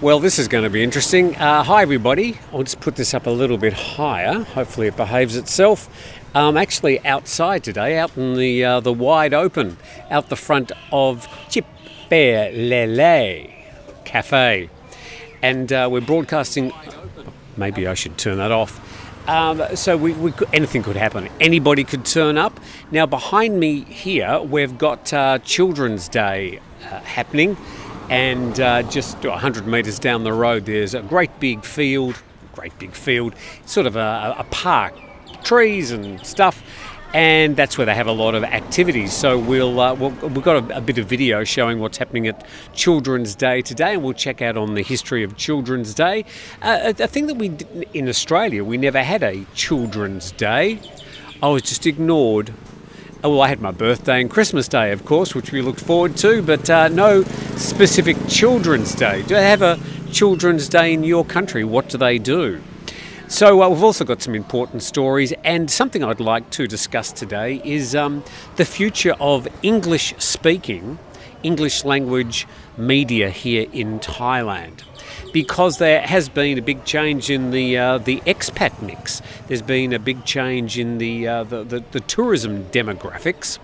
Well, this is going to be interesting. Hi, everybody. I'll just put this up a little bit higher. Hopefully it behaves itself. I'm actually outside today, out in the wide open, out the front of Lele Cafe. And we're broadcasting... Maybe I should turn that off. So anything could happen. Anybody could turn up. Now, behind me here, we've got Children's Day happening. And just 100 metres down the road, there's a great big field, sort of a park, trees and stuff, and that's where they have a lot of activities. So we've got a bit of video showing what's happening at Children's Day today, and we'll check out on the history of Children's Day. I think that in Australia, we never had a Children's Day. I was just ignored. Well, I had my birthday and Christmas Day, of course, which we looked forward to, but no specific Children's Day. Do they have a Children's Day in your country? What do they do? So we've also got some important stories, and something I'd like to discuss today is the future of English-speaking, English language media here in Thailand. Because there has been a big change in the expat mix. There's been a big change in the tourism demographics,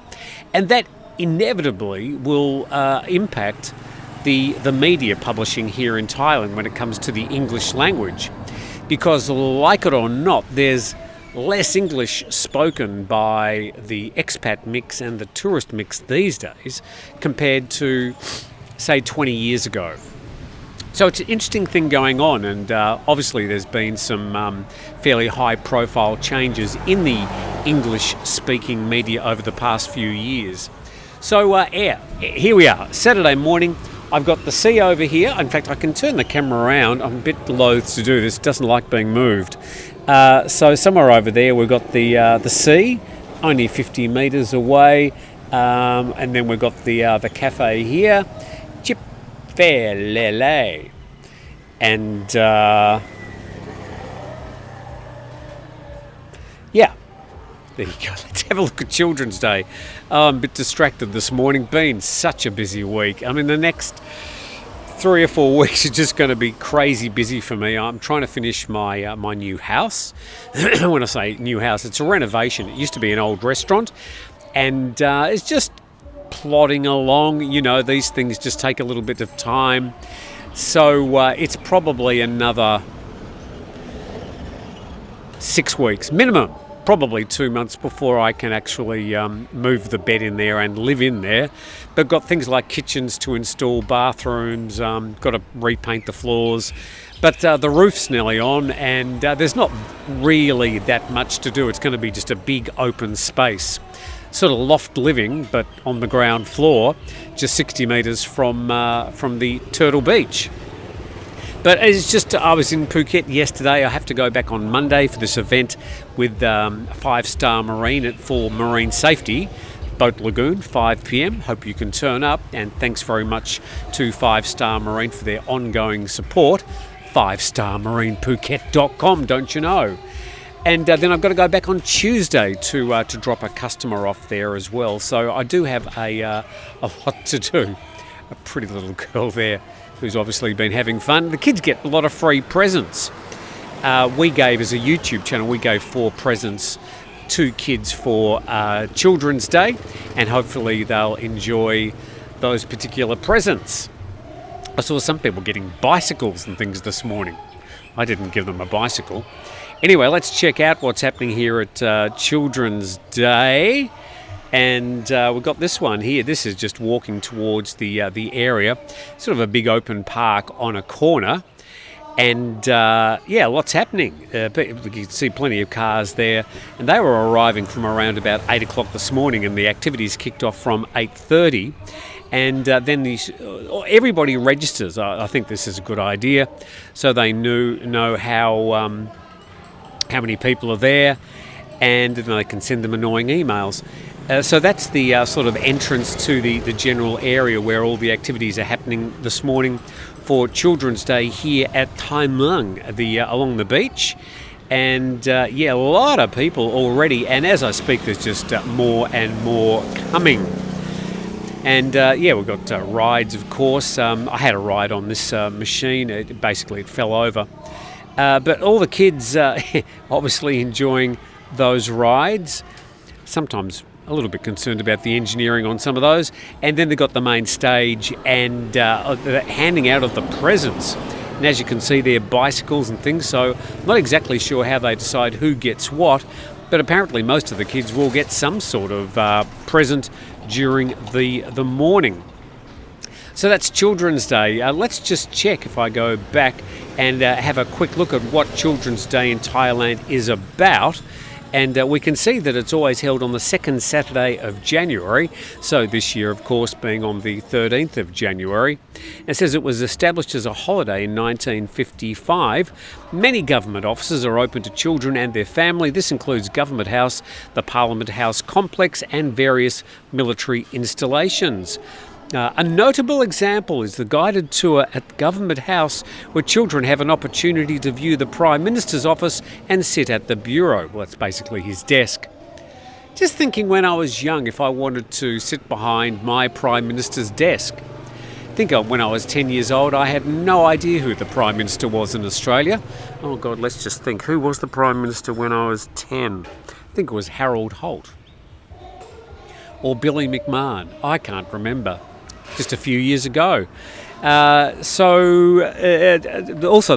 and that inevitably will impact the media publishing here in Thailand when it comes to the English language. Because, like it or not, there's less English spoken by the expat mix and the tourist mix these days compared to, say, 20 years ago. So it's an interesting thing going on, and obviously there's been some fairly high-profile changes in the English-speaking media over the past few years. So here we are, Saturday morning. I've got the sea over here. In fact, I can turn the camera around. I'm a bit loath to do this. It doesn't like being moved. So somewhere over there we've got the sea, only 50 metres away, and then we've got the cafe here. Lele. And there you go. Let's have a look at Children's Day. I'm a bit distracted this morning. Been such a busy week. I mean, the next 3 or 4 weeks are just going to be crazy busy for me. I'm trying to finish my new house. When I say new house, it's a renovation. It used to be an old restaurant, and it's just plodding along. You know, these things just take a little bit of time. So it's probably another 6 weeks minimum, probably 2 months before I can actually move the bed in there and live in there. But got things like kitchens to install, bathrooms, got to repaint the floors. But the roof's nearly on, and there's not really that much to do. It's going to be just a big open space. Sort of loft living, but on the ground floor, just 60 metres from the Turtle Beach. But it's just, I was in Phuket yesterday. I have to go back on Monday for this event with 5 Star Marine for marine safety, Boat Lagoon, 5 p.m. Hope you can turn up, and thanks very much to 5 Star Marine for their ongoing support. 5starmarinephuket.com, don't you know? And then I've got to go back on Tuesday to drop a customer off there as well. So I do have a lot to do. A pretty little girl there who's obviously been having fun. The kids get a lot of free presents. We gave, as a YouTube channel, we gave 4 presents to kids for Children's Day, and hopefully they'll enjoy those particular presents. I saw some people getting bicycles and things this morning. I didn't give them a bicycle. Anyway, let's check out what's happening here at Children's Day. And we've got this one here. This is just walking towards the area. Sort of a big open park on a corner. And lots happening. You can see plenty of cars there. And they were arriving from around about 8 o'clock this morning, and the activities kicked off from 8:30. And then everybody registers. I think this is a good idea. So they know how many people are there, and then they can send them annoying emails. So that's the sort of entrance to the general area where all the activities are happening this morning for Children's Day here at Thai Muang, along the beach. And a lot of people already, and as I speak there's just more and more coming. And yeah, we've got rides, of course. I had a ride on this machine. It fell over. But all the kids obviously enjoying those rides. Sometimes a little bit concerned about the engineering on some of those. And then they've got the main stage and the handing out of the presents. And as you can see, they're bicycles and things. So I'm not exactly sure how they decide who gets what. But apparently most of the kids will get some sort of present during the morning. So that's Children's Day. Let's just check if I go back and have a quick look at what Children's Day in Thailand is about. And we can see that it's always held on the second Saturday of January. So this year, of course, being on the 13th of January. It says it was established as a holiday in 1955. Many government offices are open to children and their family. This includes Government House, the Parliament House complex, and various military installations. A notable example is the guided tour at Government House, where children have an opportunity to view the Prime Minister's office and sit at the bureau. Well, that's basically his desk. Just thinking when I was young, if I wanted to sit behind my Prime Minister's desk. Think of when I was 10 years old, I had no idea who the Prime Minister was in Australia. Oh God, let's just think. Who was the Prime Minister when I was 10? I think it was Harold Holt. Or Billy McMahon. I can't remember. Just a few years ago. Also,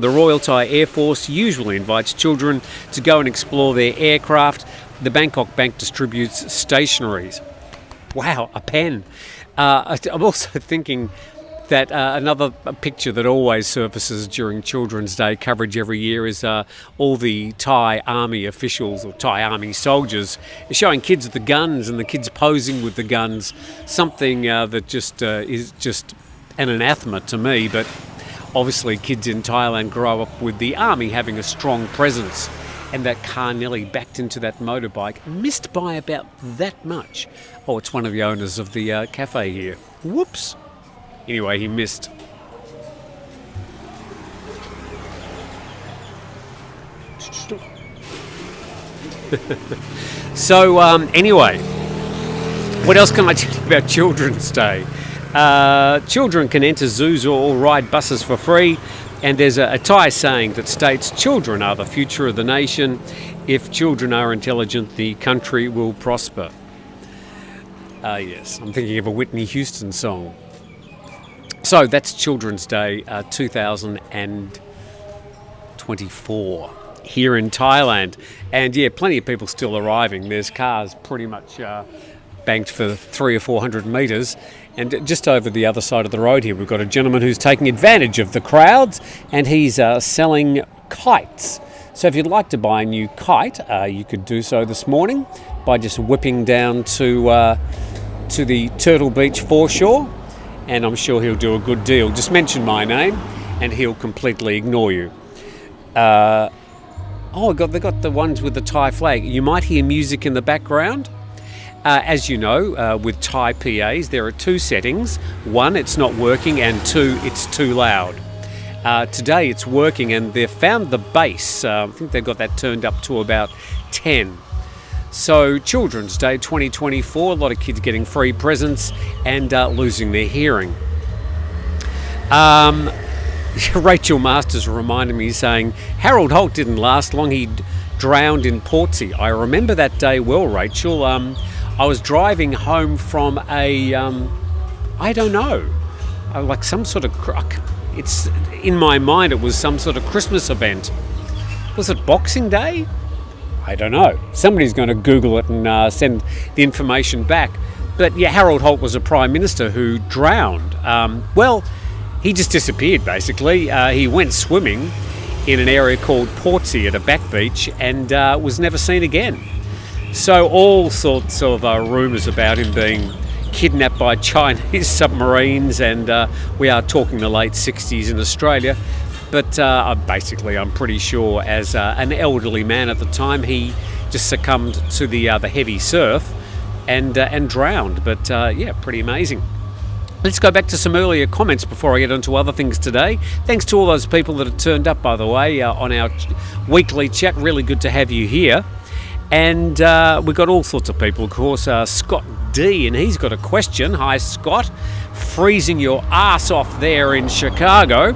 the Royal Thai Air Force usually invites children to go and explore their aircraft. The Bangkok Bank distributes stationaries. Wow, a pen. I'm also thinking that another picture that always surfaces during Children's Day coverage every year is all the Thai army officials or Thai army soldiers showing kids the guns and the kids posing with the guns. Something that just is just an anathema to me, but obviously kids in Thailand grow up with the army having a strong presence. And that car nearly backed into that motorbike, missed by about that much. Oh, it's one of the owners of the cafe here. Whoops. Anyway, he missed. So, anyway, what else can I tell you about Children's Day? Children can enter zoos or ride buses for free. And there's a Thai saying that states, children are the future of the nation. If children are intelligent, the country will prosper. Yes, I'm thinking of a Whitney Houston song. So that's Children's Day 2024 here in Thailand. And yeah, plenty of people still arriving. There's cars pretty much banked for 300 or 400 metres. And just over the other side of the road here, we've got a gentleman who's taking advantage of the crowds, and he's selling kites. So if you'd like to buy a new kite, you could do so this morning by just whipping down to the Turtle Beach foreshore, and I'm sure he'll do a good deal. Just mention my name, and he'll completely ignore you. They've got the ones with the Thai flag. You might hear music in the background. As you know, with Thai PAs, there are two settings. One, it's not working, and two, it's too loud. Today it's working, and they've found the bass. I think they've got that turned up to about 10. So Children's Day 2024, a lot of kids getting free presents and losing their hearing. Rachel Masters reminded me, saying, Harold Holt didn't last long. He drowned in Portsea. I remember that day well, Rachel. I was driving home from like some sort of, it's in my mind it was some sort of Christmas event. Was it Boxing Day? I don't know. Somebody's going to Google it and send the information back. But yeah, Harold Holt was a Prime Minister who drowned. He just disappeared basically. He went swimming in an area called Portsea at a back beach and was never seen again. So all sorts of rumours about him being kidnapped by Chinese submarines, and we are talking the late 60s in Australia. But I'm pretty sure as an elderly man at the time, he just succumbed to the heavy surf and drowned. But pretty amazing. Let's go back to some earlier comments before I get onto other things today. Thanks to all those people that have turned up, by the way, on our weekly chat. Really good to have you here. And we've got all sorts of people, of course. Scott D, and he's got a question. Hi, Scott. Freezing your ass off there in Chicago.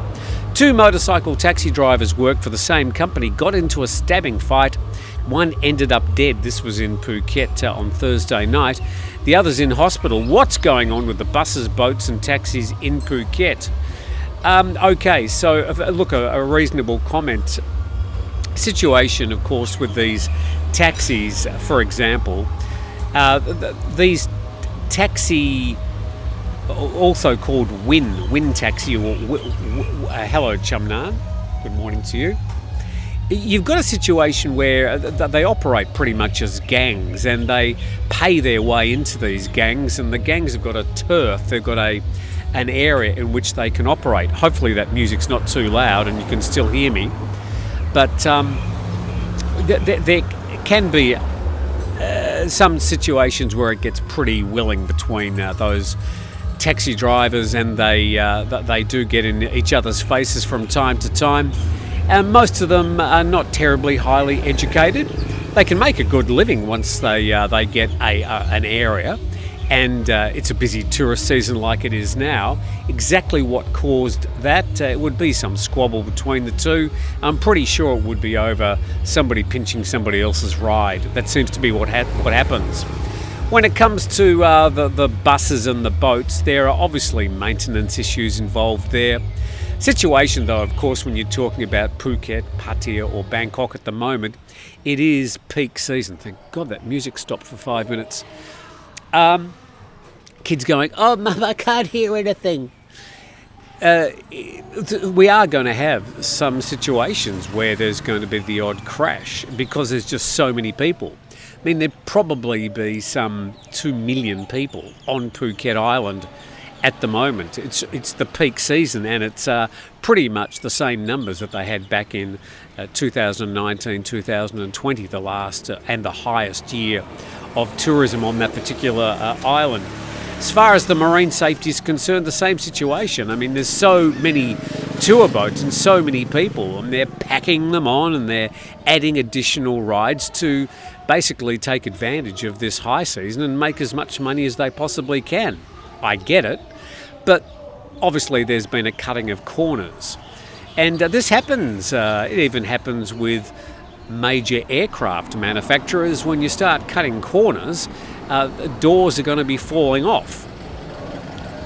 2 motorcycle taxi drivers work for the same company got into a stabbing fight. One ended up dead. This was in Phuket on Thursday night. The other's in hospital. What's going on with the buses, boats and taxis in Phuket? Okay, so look, a reasonable comment. Situation, of course, with these taxis, for example. These taxi, also called Win taxi, or hello Chumnan, good morning to you. You've got a situation where they operate pretty much as gangs, and they pay their way into these gangs, and the gangs have got a turf, they've got an area in which they can operate. Hopefully that music's not too loud and you can still hear me, but there can be some situations where it gets pretty willing between those taxi drivers, and they do get in each other's faces from time to time. And most of them are not terribly highly educated. They can make a good living once they get an area, and it's a busy tourist season like it is now. Exactly what caused that? It would be some squabble between the two. I'm pretty sure it would be over somebody pinching somebody else's ride. That seems to be what happens. When it comes to the buses and the boats, there are obviously maintenance issues involved there. Situation, though, of course, when you're talking about Phuket, Pattaya or Bangkok at the moment, it is peak season. Thank God that music stopped for 5 minutes. Kids going, oh, Mum, I can't hear anything. We are going to have some situations where there's going to be the odd crash because there's just so many people. I mean, there'd probably be some 2 million people on Phuket Island at the moment. It's the peak season, and it's pretty much the same numbers that they had back in 2019, 2020, the last and the highest year of tourism on that particular island. As far as the marine safety is concerned, the same situation. I mean, there's so many tour boats and so many people, and they're packing them on and they're adding additional rides to basically take advantage of this high season and make as much money as they possibly can. I get it, but obviously there's been a cutting of corners. And this happens, it even happens with major aircraft manufacturers. When you start cutting corners, doors are going to be falling off,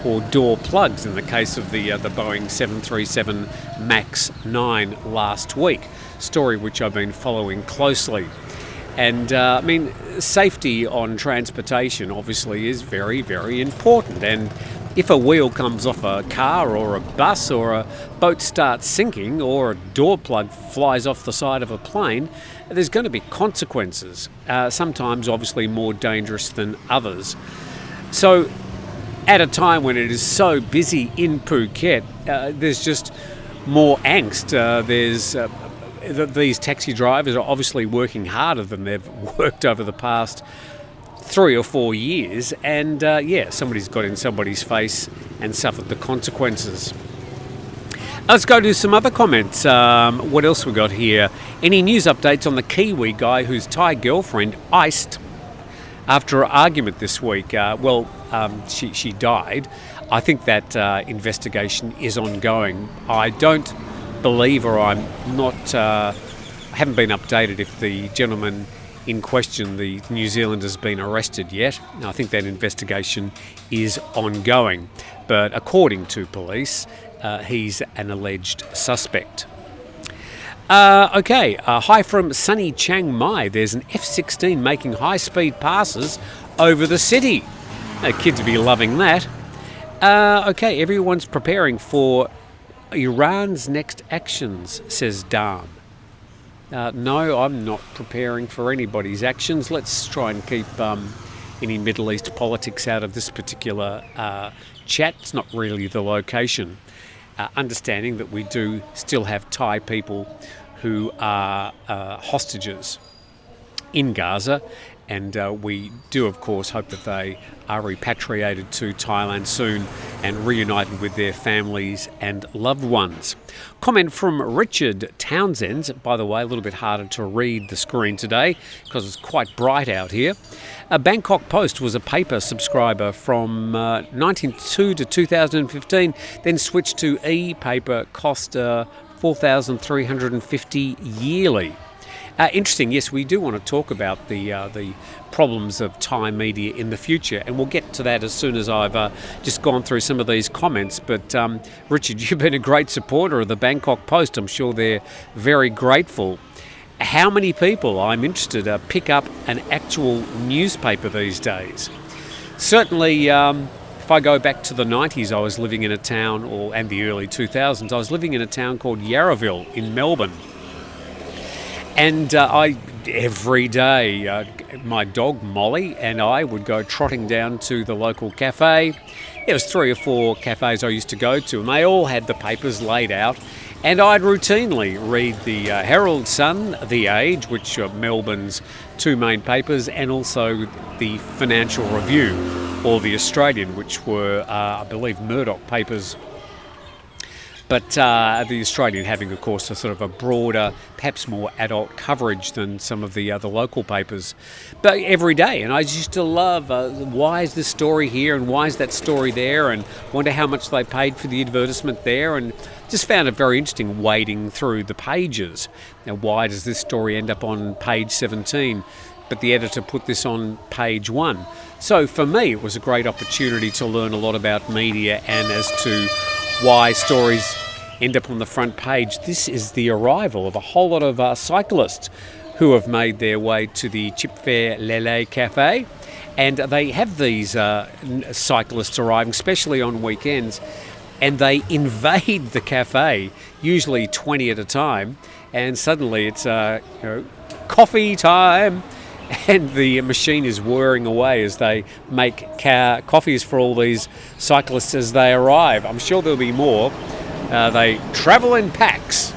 or door plugs in the case of the Boeing 737 MAX 9 last week, story which I've been following closely. And I mean, safety on transportation obviously is very, very important. And if a wheel comes off a car or a bus, or a boat starts sinking, or a door plug flies off the side of a plane, there's going to be consequences, sometimes obviously more dangerous than others. So at a time when it is so busy in Phuket, there's just more angst. These taxi drivers are obviously working harder than they've worked over the past 3 or 4 years, and somebody's got in somebody's face and suffered the consequences. Let's go to some other comments. What else we got here? Any news updates on the Kiwi guy whose Thai girlfriend iced after an argument this week? She died. I think that investigation is ongoing. I don't believe, or I'm not, haven't been updated if the gentleman in question, the New Zealander, has been arrested yet. I think that investigation is ongoing, but according to police, he's an alleged suspect. Hi from sunny Chiang Mai. There's an F-16 making high-speed passes over the city. Kids will be loving that. Everyone's preparing for Iran's next actions, says Dam. No, I'm not preparing for anybody's actions. Let's try and keep any Middle East politics out of this particular chat. It's not really the location. Understanding that we do still have Thai people who are hostages in Gaza, And we do, of course, hope that they are repatriated to Thailand soon and reunited with their families and loved ones. Comment from Richard Townsend. By the way, a little bit harder to read the screen today because it's quite bright out here. Bangkok Post was a paper subscriber from 1992 to 2015, then switched to e-paper, cost $4,350 yearly. Interesting, yes, we do want to talk about the problems of Thai media in the future, and we'll get to that as soon as I've just gone through some of these comments. But Richard, you've been a great supporter of the Bangkok Post. I'm sure they're very grateful. How many people, I'm interested, pick up an actual newspaper these days? Certainly, if I go back to the 90s, I was living in a town, and the early 2000s, I was living in a town called Yarraville in Melbourne. And every day, my dog Molly and I would go trotting down to the local cafe. There was 3 or 4 cafes I used to go to, and they all had the papers laid out. And I'd routinely read the Herald Sun, The Age, which are Melbourne's 2 main papers, and also the Financial Review, or the Australian, which were, I believe, Murdoch papers. But the Australian having, of course, a sort of a broader, perhaps more adult coverage than some of the other local papers. But every day, and I used to love, why is this story here and why is that story there, and wonder how much they paid for the advertisement there, and just found it very interesting wading through the pages. Now, why does this story end up on page 17, but the editor put this on page 1? So for me, it was a great opportunity to learn a lot about media and as to why stories end up on the front page. This is the arrival of a whole lot of cyclists who have made their way to the Chip Fair Lele Cafe, and they have these cyclists arriving, especially on weekends, and they invade the cafe, usually 20 at a time, and suddenly it's coffee time, and the machine is whirring away as they make coffees for all these cyclists as they arrive. I'm sure there'll be more. They travel in packs.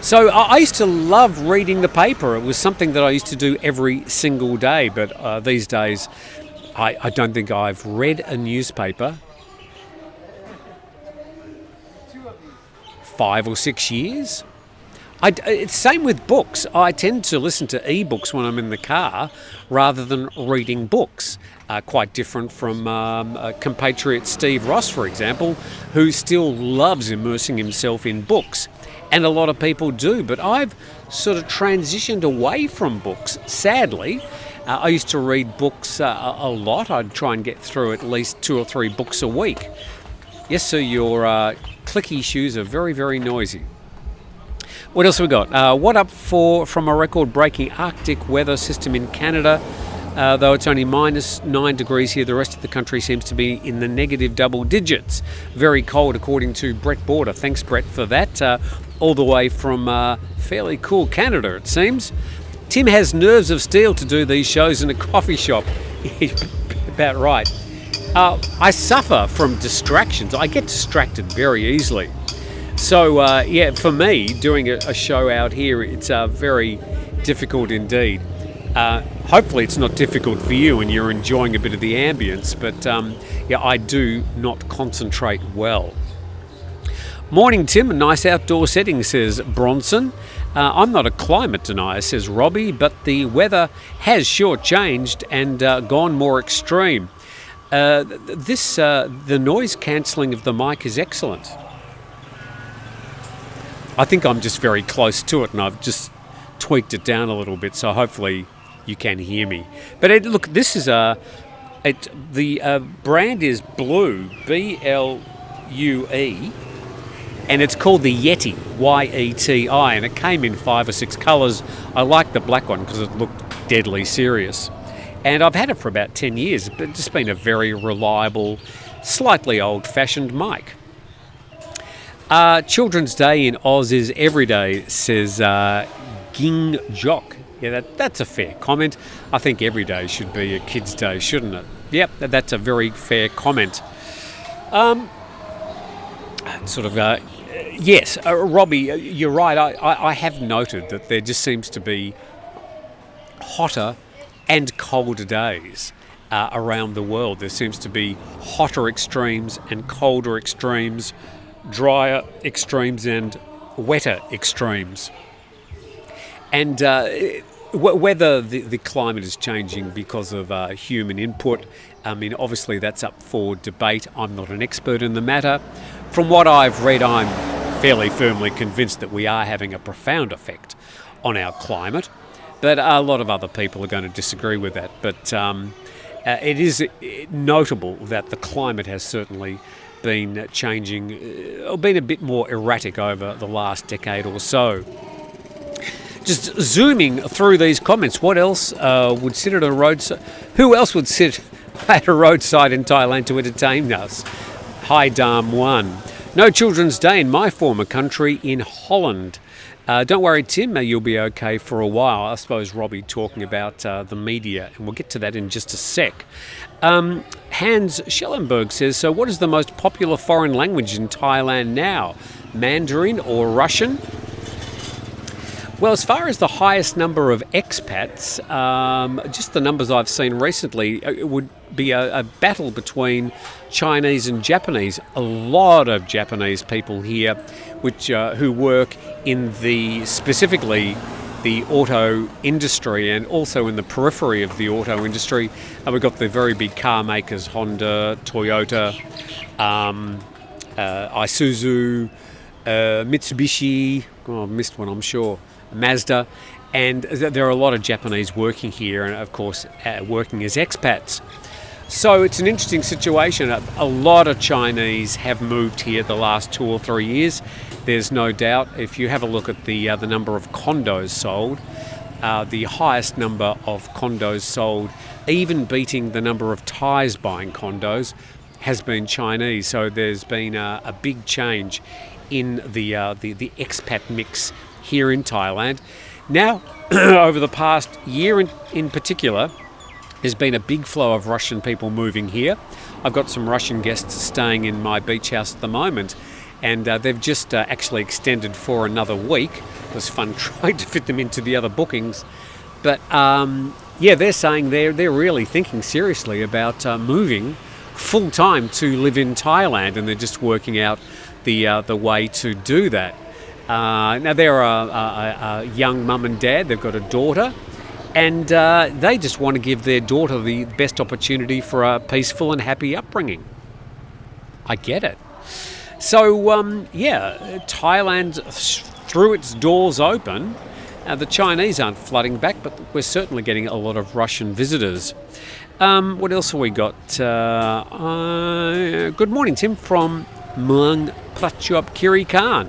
So I used to love reading the paper. It was something that I used to do every single day, but these days I don't think I've read a newspaper 5 or 6 years. It's same with books. I tend to listen to ebooks when I'm in the car rather than reading books. Quite different from compatriot Steve Ross, for example, who still loves immersing himself in books. And a lot of people do, but I've sort of transitioned away from books, sadly. I used to read books a lot. I'd try and get through at least 2 or 3 books a week. Yes, sir, your clicky shoes are very, very noisy. What else have we got? What up from a record-breaking Arctic weather system in Canada? Though it's only -9 degrees here, the rest of the country seems to be in the negative double digits. Very cold, according to Brett Border. Thanks, Brett, for that. All the way from fairly cool Canada, it seems. Tim has nerves of steel to do these shows in a coffee shop. About right. I suffer from distractions. I get distracted very easily. So, for me, doing a show out here, it's very difficult indeed. Hopefully it's not difficult for you and you're enjoying a bit of the ambience, but I do not concentrate well. Morning, Tim. A nice outdoor setting, says Bronson. I'm not a climate denier, says Robbie, but the weather has sure changed and gone more extreme. The noise cancelling of the mic is excellent. I think I'm just very close to it and I've just tweaked it down a little bit, so hopefully you can hear me. But look, this is the brand is Blue, B-L-U-E, and it's called the Yeti, Y-E-T-I, and it came in 5 or 6 colours. I like the black one because it looked deadly serious. And I've had it for about 10 years, but it's just been a very reliable, slightly old-fashioned mic. Children's Day in Oz is every day, says Ging Jock. Yeah, that's a fair comment. I think every day should be a kid's day, shouldn't it? Yep, that's a very fair comment. Yes, Robbie, you're right. I have noted that there just seems to be hotter colder days around the world. There seems to be hotter extremes and colder extremes, drier extremes and wetter extremes. And whether the climate is changing because of human input, I mean, obviously that's up for debate. I'm not an expert in the matter. From what I've read, I'm fairly firmly convinced that we are having a profound effect on our climate. But a lot of other people are going to disagree with that. But it is notable that the climate has certainly been changing, or been a bit more erratic over the last decade or so. Just zooming through these comments, what else would sit at a roadside? Who else would sit at a roadside in Thailand to entertain us? Hi, Dam 1. No Children's Day in my former country in Holland. Don't worry, Tim, you'll be okay for a while. I suppose Robbie talking about the media, and we'll get to that in just a sec. Hans Schellenberg says, so what is the most popular foreign language in Thailand now? Mandarin or Russian? Well, as far as the highest number of expats, just the numbers I've seen recently, it would be a battle between Chinese and Japanese. A lot of Japanese people here, who work in specifically the auto industry and also in the periphery of the auto industry. We've got the very big car makers, Honda, Toyota, Isuzu, Mitsubishi. Oh, I missed one, I'm sure. Mazda, and there are a lot of Japanese working here, and of course working as expats. So it's an interesting situation. A lot of Chinese have moved here the last 2 or 3 years. There's no doubt. If you have a look at the number of condos sold, the highest number of condos sold, even beating the number of Thais buying condos, has been Chinese. So there's been a big change in the expat mix here in Thailand. Now, over the past year in particular, there's been a big flow of Russian people moving here. I've got some Russian guests staying in my beach house at the moment, and they've just actually extended for another week. It was fun trying to fit them into the other bookings. But they're saying they're really thinking seriously about moving full-time to live in Thailand, and they're just working out the way to do that. Now they're a young mum and dad. They've got a daughter, and they just want to give their daughter the best opportunity for a peaceful and happy upbringing. I get it. So Thailand threw its doors open. The Chinese aren't flooding back, but we're certainly getting a lot of Russian visitors. What else have we got? Good morning, Tim, from Muang Prachuap Kiri Khan.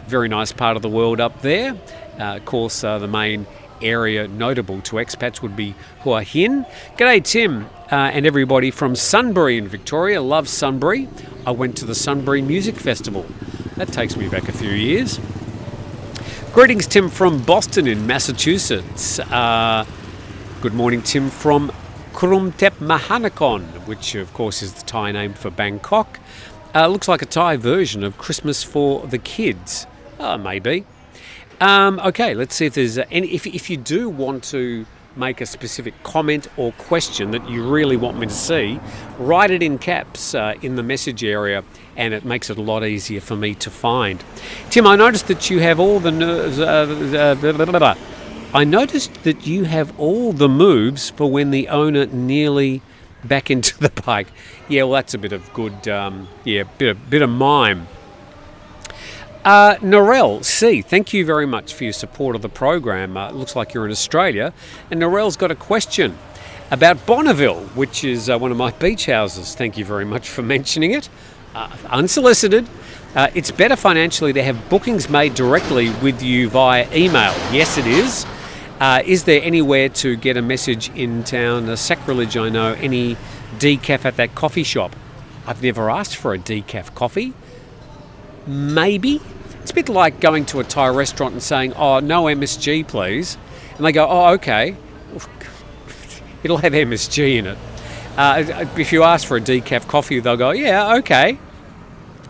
Very nice part of the world up there. Of course, the main area notable to expats would be Hua Hin. G'day, Tim, and everybody from Sunbury in Victoria. Love Sunbury. I went to the Sunbury Music Festival. That takes me back a few years. Greetings, Tim, from Boston in Massachusetts. Good morning, Tim, from Kurumtep Mahanakhon, which of course is the Thai name for Bangkok. Looks like a Thai version of Christmas for the kids. Maybe. Okay, let's see if there's any. If you do want to make a specific comment or question that you really want me to see, write it in caps in the message area, and it makes it a lot easier for me to find. Tim, I noticed that you have all the I noticed that you have all the moves for when the owner nearly back into the bike. Yeah, well, that's a bit of good, bit of mime. Norel C, thank you very much for your support of the program. Looks like you're in Australia, and Norel's got a question about Bonneville, which is one of my beach houses. Thank you very much for mentioning it. Unsolicited. It's better financially to have bookings made directly with you via email. Yes, it is. Is there anywhere to get a message in town? Sacrilege, I know. Any decaf at that coffee shop? I've never asked for a decaf coffee. Maybe. It's a bit like going to a Thai restaurant and saying, oh, no MSG, please. And they go, oh, okay. It'll have MSG in it. If you ask for a decaf coffee, they'll go, yeah, okay.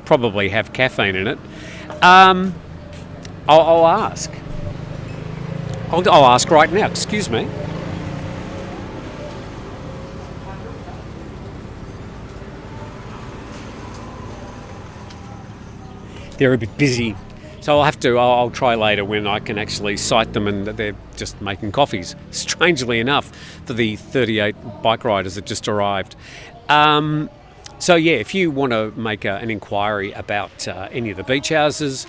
Probably have caffeine in it. I'll ask. I'll ask right now. Excuse me. they're a bit busy. So I'll try later when I can actually cite them and they're just making coffees, strangely enough, for the 38 bike riders that just arrived. So yeah, if you want to make an inquiry about any of the beach houses,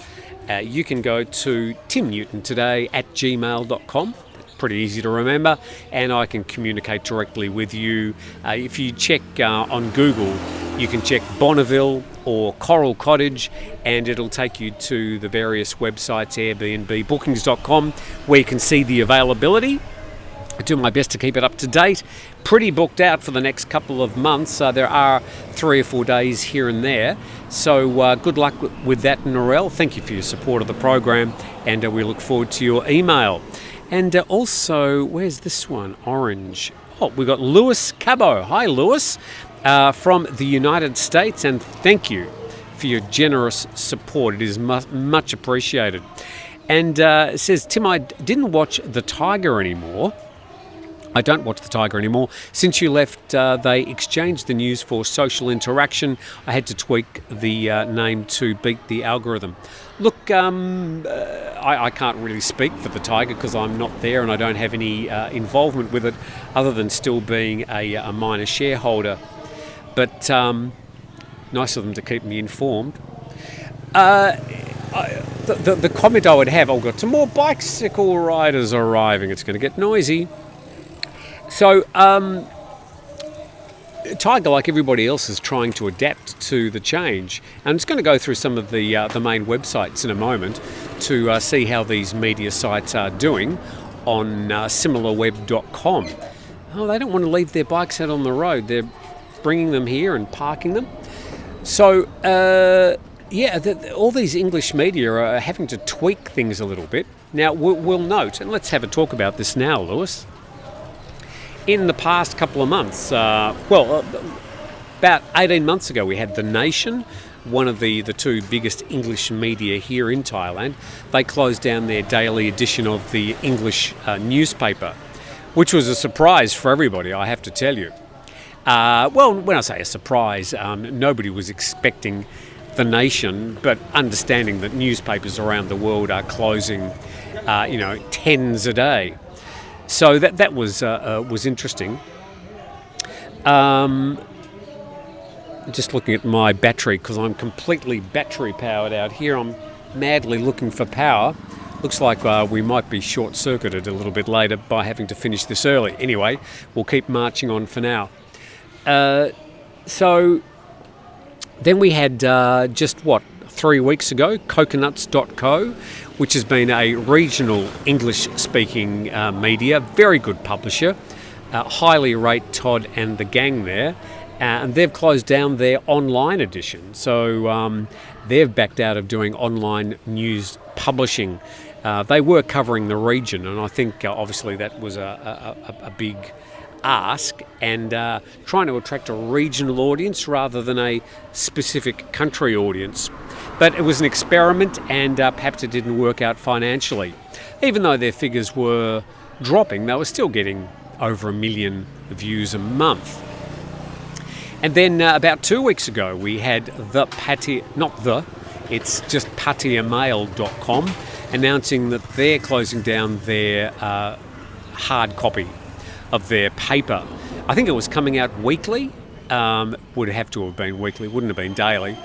you can go to timnewtontoday@gmail.com. Pretty easy to remember, and I can communicate directly with you. If you check on Google, you can check Bonneville or Coral Cottage, and it'll take you to the various websites, Airbnb, bookings.com, where you can see the availability. I do my best to keep it up to date. Pretty booked out for the next couple of months. There are 3 or 4 days here and there. So good luck with that, Norel. Thank you for your support of the program, and we look forward to your email. And also, where's this one? Orange. Oh, we've got Lewis Cabo. Hi, Lewis, from the United States, and thank you for your generous support. It is much appreciated. And it says, Tim, I didn't watch The Tiger anymore. I don't watch The Tiger anymore. Since you left, they exchanged the news for social interaction. I had to tweak the name to beat the algorithm. Look, I can't really speak for The Tiger because I'm not there and I don't have any involvement with it other than still being a minor shareholder. But nice of them to keep me informed. The comment I would have, I've got some more bicycle riders arriving. It's going to get noisy. So, Tiger, like everybody else, is trying to adapt to the change. And I'm just going to go through some of the main websites in a moment to see how these media sites are doing on similarweb.com. Oh, they don't want to leave their bikes out on the road. They're bringing them here and parking them. So, all these English media are having to tweak things a little bit. Now, we'll note, and let's have a talk about this now, Lewis. In the past couple of months, about 18 months ago, we had The Nation, one of the two biggest English media here in Thailand. They closed down their daily edition of the English newspaper, which was a surprise for everybody, I have to tell you. When I say a surprise, nobody was expecting The Nation, but understanding that newspapers around the world are closing, tens a day. So that was interesting. Just looking at my battery because I'm completely battery powered out here. I'm madly looking for power. Looks like we might be short-circuited a little bit later by having to finish this early. Anyway, we'll keep marching on for now. So then we had 3 weeks ago, coconuts.co, which has been a regional English-speaking media, very good publisher. Highly rate Todd and the gang there. And they've closed down their online edition. So they've backed out of doing online news publishing. They were covering the region, and I think obviously that was a big ask, and trying to attract a regional audience rather than a specific country audience. But it was an experiment, and perhaps it didn't work out financially. Even though their figures were dropping, they were still getting over 1 million views a month. And then about 2 weeks ago, we had it's just patiamail.com announcing that they're closing down their hard copy of their paper. I think it was coming out weekly. Would have to have been weekly, wouldn't have been daily.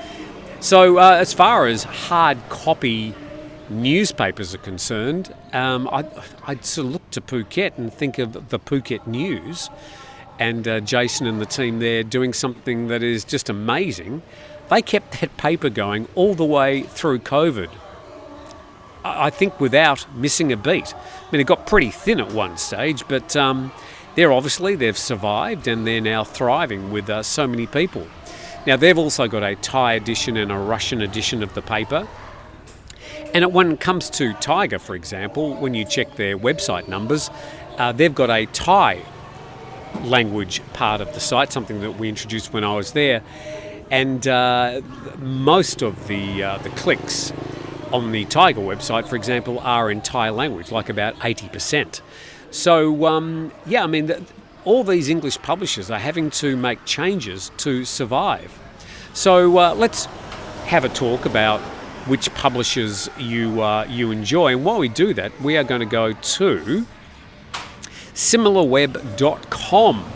So as far as hard copy newspapers are concerned, I'd sort of look to Phuket and think of the Phuket News and Jason and the team there doing something that is just amazing. They kept that paper going all the way through COVID. I think without missing a beat. I mean, it got pretty thin at one stage, but they've survived and they're now thriving with so many people. Now, they've also got a Thai edition and a Russian edition of the paper. And when it comes to Tiger, for example, when you check their website numbers, they've got a Thai language part of the site, something that we introduced when I was there. And most of the clicks on the Tiger website, for example, are in Thai language, like about 80%. So, all these English publishers are having to make changes to survive. So let's have a talk about which publishers you enjoy. And while we do that, we are going to go to similarweb.com.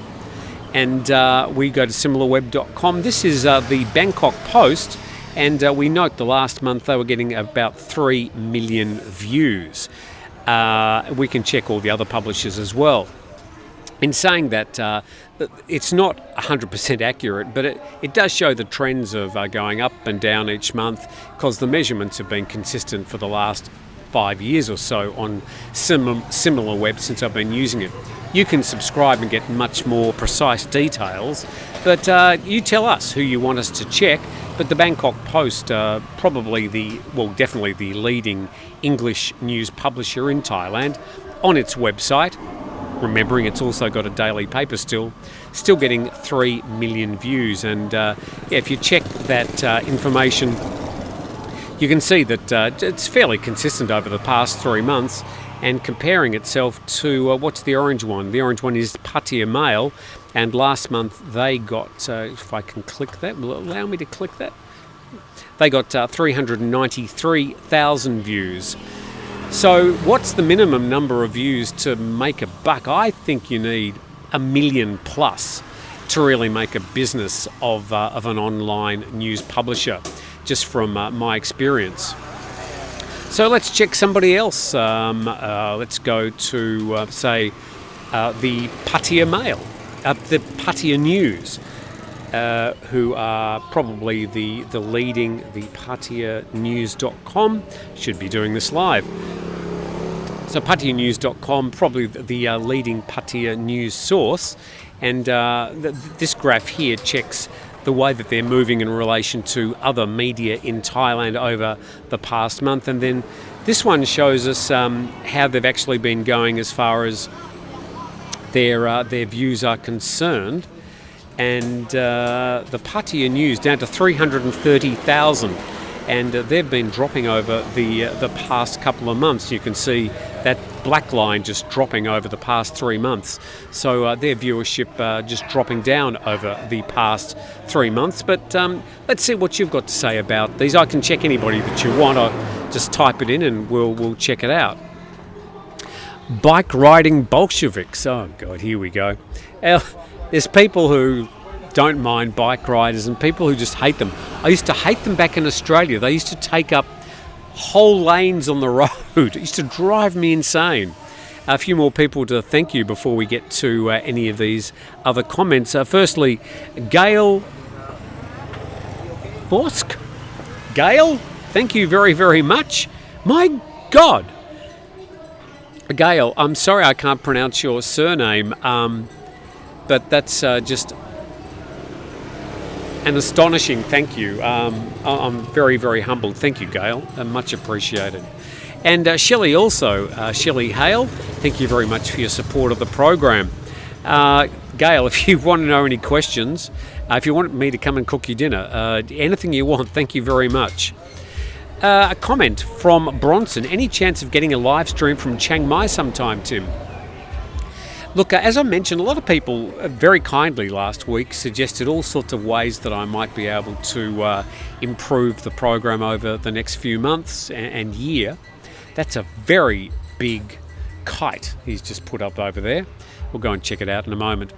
And we go to similarweb.com. This is the Bangkok Post, and we note the last month they were getting about 3 million views. We can check all the other publishers as well. In saying that, it's not 100% accurate, but it does show the trends of going up and down each month, because the measurements have been consistent for the last 5 years or so on SimilarWeb since I've been using it. You can subscribe and get much more precise details, but you tell us who you want us to check. But the Bangkok Post, definitely the leading English news publisher in Thailand, on its website, remembering it's also got a daily paper still getting 3 million views. And if you check that information, you can see that it's fairly consistent over the past 3 months, and comparing itself to what's the orange one? The orange one is Pita Mail, and last month they got, if I can click that, will it allow me to click that? They got 393,000 views. So what's the minimum number of views to make a buck? I think you need 1 million plus to really make a business of an online news publisher, just from my experience. So let's check somebody else. Let's go to, the Pita Mail, the Pita News, who are probably the leading, the PitaNews.com, should be doing this live. So PitaNews.com, probably the leading Pita news source, and this graph here checks the way that they're moving in relation to other media in Thailand over the past month. And then this one shows us how they've actually been going as far as their views are concerned. And the Pita News down to 330,000. And they've been dropping over the past couple of months. You can see that black line just dropping over the past 3 months. So their viewership just dropping down over the past 3 months. But let's see what you've got to say about these. I can check anybody that you want. Or just type it in and we'll check it out. Bike riding Bolsheviks. Oh God, here we go. There's people who don't mind bike riders and people who just hate them. I used to hate them back in Australia. They used to take up whole lanes on the road. It used to drive me insane. A few more people to thank you before we get to any of these other comments. Firstly, Gail Forsk. Gail, thank you very, very much. My God. Gail, I'm sorry I can't pronounce your surname, but that's just an astonishing thank you. I'm very, very humbled. Thank you, Gail. Much appreciated. And Shelley also, Shelley Hale, thank you very much for your support of the program. Gail, if you want to know any questions, if you want me to come and cook you dinner, anything you want, thank you very much. A comment from Bronson. Any chance of getting a live stream from Chiang Mai sometime, Tim? Look, as I mentioned, a lot of people very kindly last week suggested all sorts of ways that I might be able to improve the program over the next few months and year. That's a very big kite he's just put up over there. We'll go and check it out in a moment.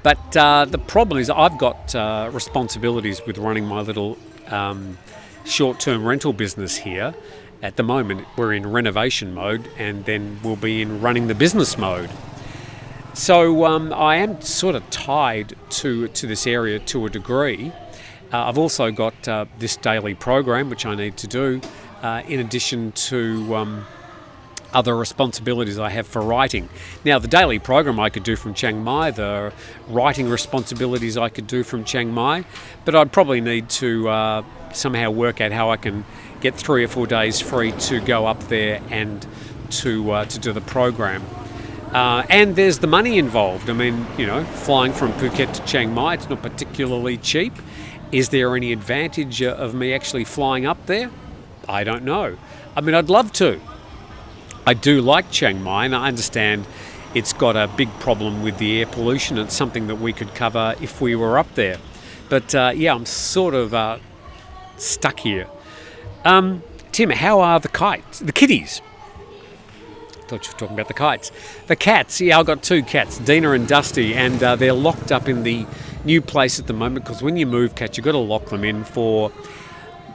But the problem is I've got responsibilities with running my little short-term rental business here. At the moment, we're in renovation mode, and then we'll be in running the business mode. So I am sort of tied to this area to a degree. I've also got this daily program, which I need to do, in addition to other responsibilities I have for writing. Now, the daily program I could do from Chiang Mai, the writing responsibilities I could do from Chiang Mai, but I'd probably need to somehow work out how I can get 3 or 4 days free to go up there and to do the program. And there's the money involved. I mean, you know, flying from Phuket to Chiang Mai, it's not particularly cheap. Is there any advantage of me actually flying up there? I don't know. I mean, I'd love to. I do like Chiang Mai, and I understand it's got a big problem with the air pollution. It's something that we could cover if we were up there. But yeah, I'm sort of stuck here. Tim, how are the kites? The kitties? Thought you were talking about the kites. The cats, yeah, I've got 2 cats, Dina and Dusty, and they're locked up in the new place at the moment because when you move cats, you've got to lock them in for,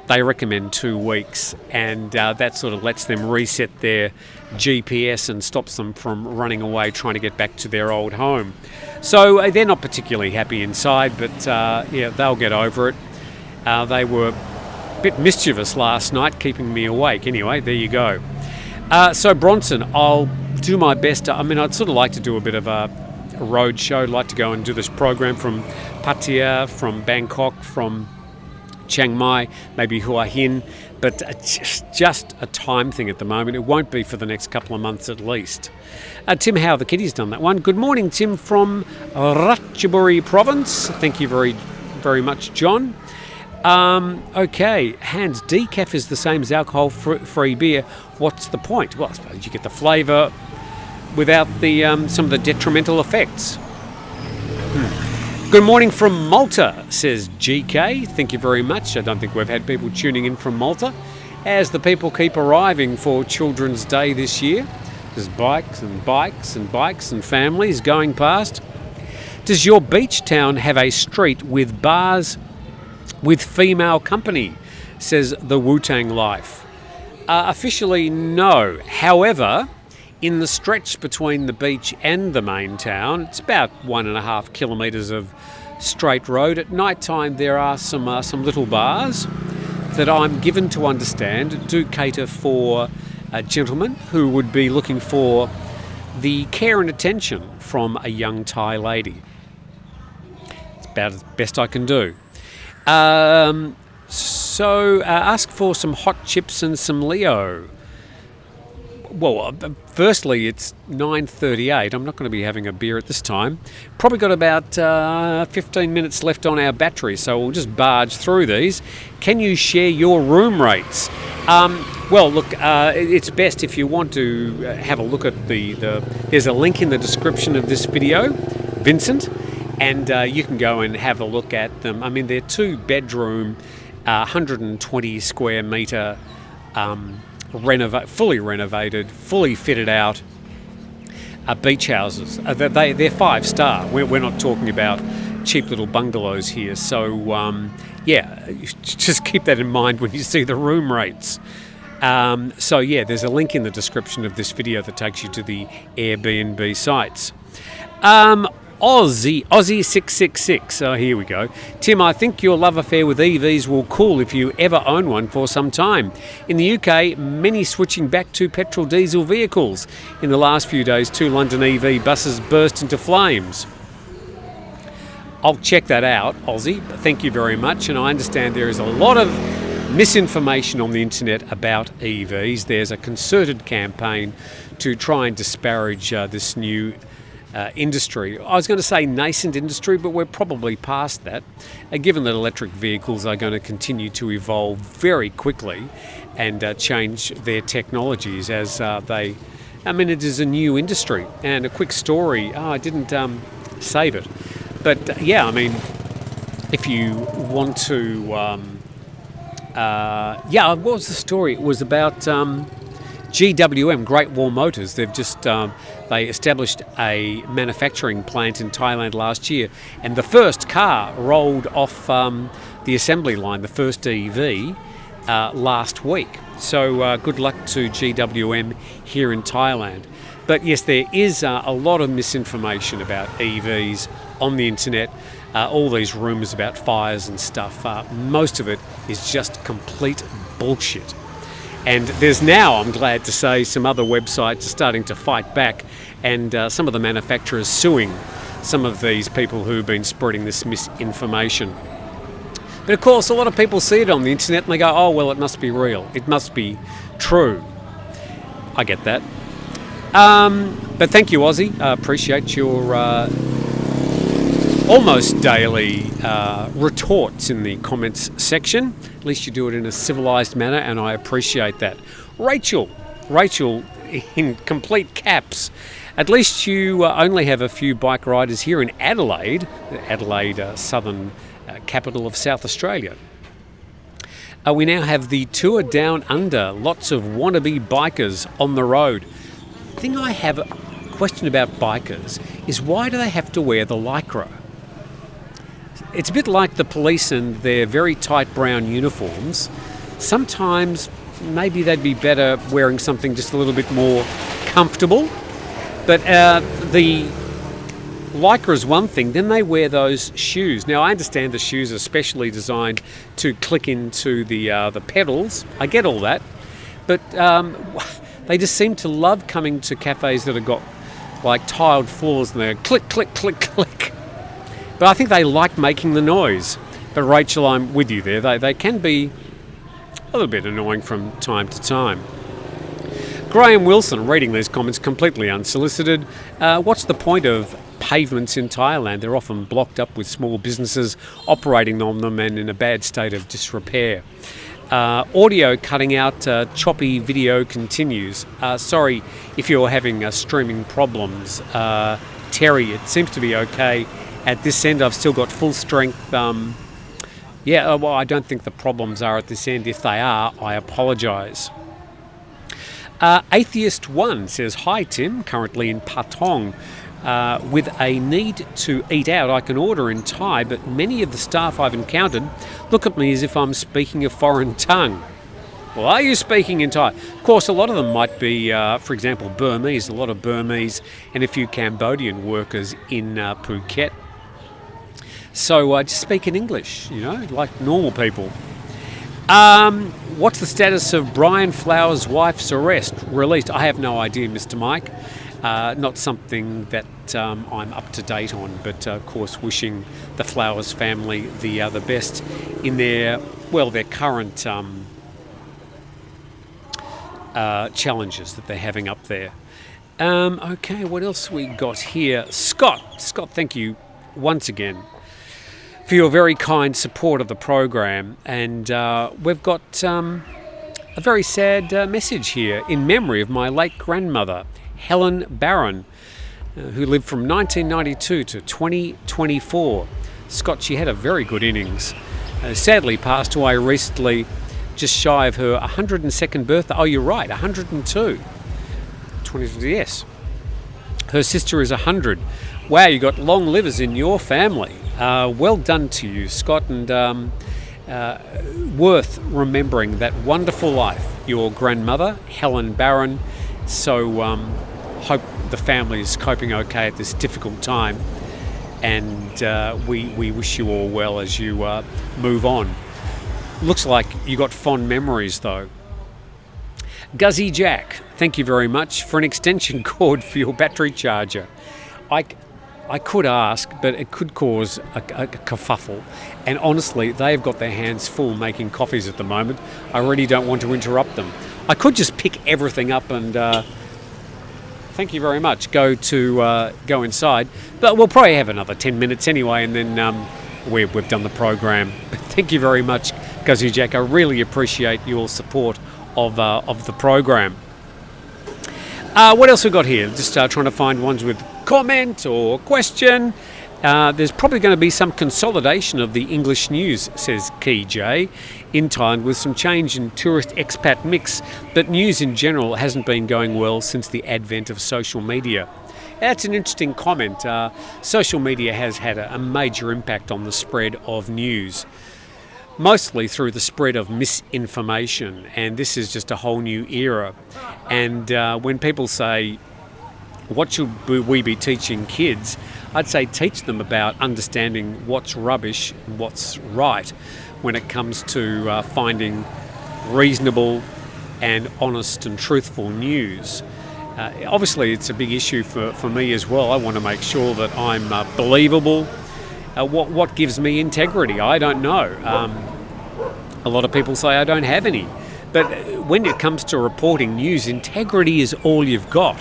they recommend 2 weeks, and that sort of lets them reset their GPS and stops them from running away trying to get back to their old home. So they're not particularly happy inside, but yeah, they'll get over it. They were a bit mischievous last night, keeping me awake. Anyway, there you go. So Bronson, I'll do my best. I mean, I'd sort of like to do a bit of a road show. I'd like to go and do this program from Pattaya, from Bangkok, from Chiang Mai, maybe Hua Hin, but just a time thing at the moment. It won't be for the next couple of months at least. Tim, how have the kitties done that one? Good morning, Tim from Ratchaburi province. Thank you very, very much, John. Okay, Hans, decaf is the same as alcohol-free beer. What's the point? Well, I suppose you get the flavour without the some of the detrimental effects. Good morning from Malta, says GK. Thank you very much. I don't think we've had people tuning in from Malta. As the people keep arriving for Children's Day this year, there's bikes and bikes and bikes and families going past. Does your beach town have a street with bars with female company, says the Wu-Tang Life? Officially, no. However, in the stretch between the beach and the main town, it's about 1.5 kilometres of straight road. At night time, there are some little bars that I'm given to understand do cater for gentlemen who would be looking for the care and attention from a young Thai lady. It's about the best I can do. So ask for some hot chips and some Leo. Well, firstly, it's 9:38. I'm not going to be having a beer at this time. Probably got about 15 minutes left on our battery, so we'll just barge through these. Can you share your room rates? Well, look, it's best if you want to have a look at there's a link in the description of this video, Vincent, and you can go and have a look at them. I mean, they're 2-bedroom, 120 square metre, fully renovated, fully fitted out beach houses. They're 5-star. We're not talking about cheap little bungalows here. So, yeah, just keep that in mind when you see the room rates. So, yeah, there's a link in the description of this video that takes you to the Airbnb sites. Aussie666. Oh, here we go. Tim, I think your love affair with EVs will cool if you ever own one for some time. In the UK, many switching back to petrol diesel vehicles. In the last few days, 2 London EV buses burst into flames. I'll check that out, Aussie. Thank you very much. And I understand there is a lot of misinformation on the internet about EVs. There's a concerted campaign to try and disparage this new industry. I was going to say nascent industry, but we're probably past that, given that electric vehicles are going to continue to evolve very quickly and change their technologies as it is a new industry. And a quick story, I didn't save it, but yeah, I mean, if you want to, what was the story? It was about GWM, Great Wall Motors. They've just they established a manufacturing plant in Thailand last year, and the first car rolled off the assembly line, the first EV, last week. So good luck to GWM here in Thailand. But yes, there is a lot of misinformation about EVs on the internet. All these rumours about fires and stuff. Most of it is just complete bullshit. And there's now, I'm glad to say, some other websites are starting to fight back, and some of the manufacturers suing some of these people who've been spreading this misinformation. But of course, a lot of people see it on the internet and they go, oh, well, it must be real. It must be true. I get that. But thank you, Aussie. I appreciate your almost daily retorts in the comments section. At least you do it in a civilised manner, and I appreciate that. Rachel in complete caps. At least you only have a few bike riders here in Adelaide, southern capital of South Australia. We now have the tour down under. Lots of wannabe bikers on the road. The thing I have a question about bikers is, why do they have to wear the lycra? It's a bit like the police and their very tight brown uniforms. Sometimes maybe they'd be better wearing something just a little bit more comfortable. But the lycra is one thing, then they wear those shoes. Now, I understand the shoes are specially designed to click into the pedals. I get all that. But they just seem to love coming to cafes that have got like tiled floors and they're click, click, click, click. But I think they like making the noise. But Rachel, I'm with you there. They can be a little bit annoying from time to time. Graham Wilson, reading these comments completely unsolicited. What's the point of pavements in Thailand? They're often blocked up with small businesses operating on them and in a bad state of disrepair. Audio cutting out, choppy video continues. Sorry if you're having streaming problems. Terry, it seems to be okay at this end. I've still got full strength. Well, I don't think the problems are at this end. If they are, I apologise. Atheist 1 says, "Hi Tim, currently in Patong. With a need to eat out, I can order in Thai, but many of the staff I've encountered look at me as if I'm speaking a foreign tongue." Well, are you speaking in Thai? Of course, a lot of them might be, for example, Burmese, a lot of Burmese and a few Cambodian workers in Phuket. So just speak in English, like normal people. What's the status of Brian Flowers' wife's arrest? Released? I have no idea, Mr. Mike. Not something that I'm up to date on, but of course wishing the Flowers family the best in their current challenges that they're having up there. Okay, what else we got here? Scott, thank you once again for your very kind support of the program, and we've got a very sad message here in memory of my late grandmother, Helen Barron, who lived from 1992 to 2024. Scott, she had a very good innings. Sadly passed away recently, just shy of her 102nd birthday. Oh, you're right, 102. 20, yes. Her sister is 100. Wow, you got long livers in your family. Well done to you, Scott, and worth remembering that wonderful life, your grandmother, Helen Barron. So hope the family is coping okay at this difficult time, and we wish you all well as you move on. Looks like you got fond memories though. Guzzy Jack, thank you very much for an extension cord for your battery charger. I could ask, but it could cause a kerfuffle. And honestly, they've got their hands full making coffees at the moment. I really don't want to interrupt them. I could just pick everything up and, thank you very much, go inside. But we'll probably have another 10 minutes anyway, and then we've done the program. But thank you very much, Guzzy Jack. I really appreciate your support of the program. What else we got here? Just trying to find ones with comment or question. There's probably going to be some consolidation of the English news, says Key J, in Thailand with some change in tourist expat mix, but news in general hasn't been going well since the advent of social media. That's an interesting comment. Social media has had a major impact on the spread of news, mostly through the spread of misinformation, and this is just a whole new era. And when people say, what should we be teaching kids? I'd say teach them about understanding what's rubbish and what's right when it comes to finding reasonable and honest and truthful news. Obviously, it's a big issue for me as well. I want to make sure that I'm believable. What gives me integrity? I don't know. A lot of people say I don't have any. But when it comes to reporting news, integrity is all you've got.